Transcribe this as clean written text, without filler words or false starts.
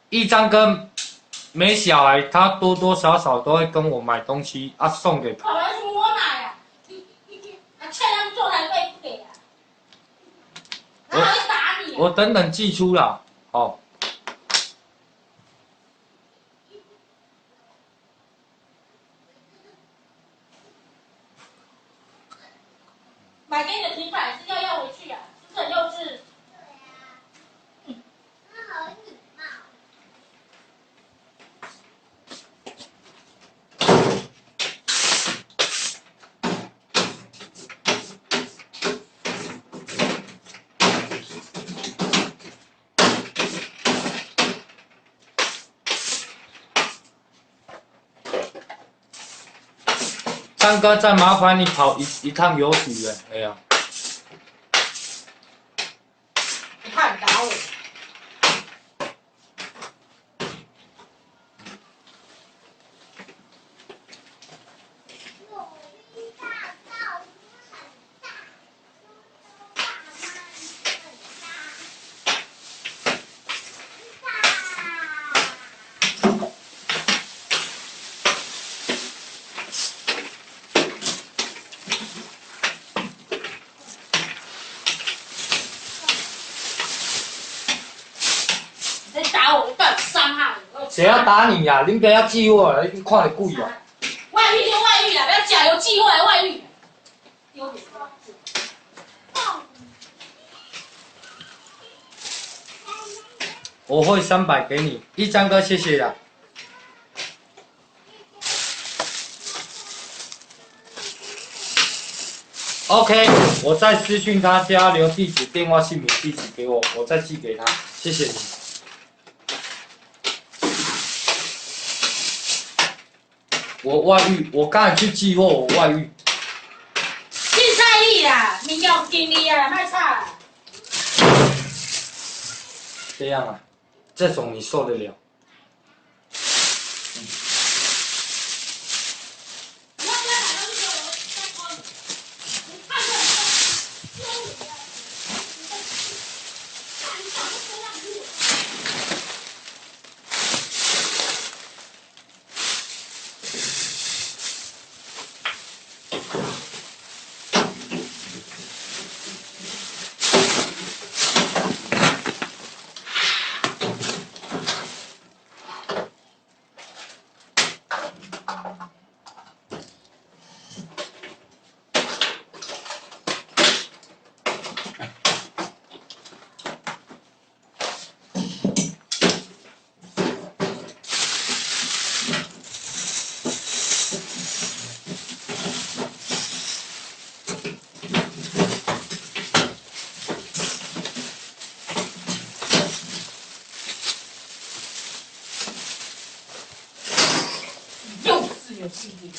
一张跟每小孩他多多少少都会跟我买东西啊，送给他。跑来说我买啊，欠他坐台费不给啊，然后还会打你、啊。我等等寄出啦，哦。买给你的平板是要回去啊，是不是很幼稚？对啊，他好礼貌。张哥，再麻烦你跑一趟邮局了，哎呀。我怕你打我。你在打我，到底伤害我？谁要打你呀、啊？恁不要寄我了，你看得贵哦。外遇就外遇啦，不要假有寄货来外遇。丢脸！我汇300给你，一张哥，谢谢啦。OK， 我再私讯他，叫他留地址、电话、姓名、地址给我，我再寄给他，谢谢你。我外遇，我刚才去寄货，我外遇。凊彩你啦，民谣经理啊，卖吵。这样啊，这种你受得了？幼稚有气力。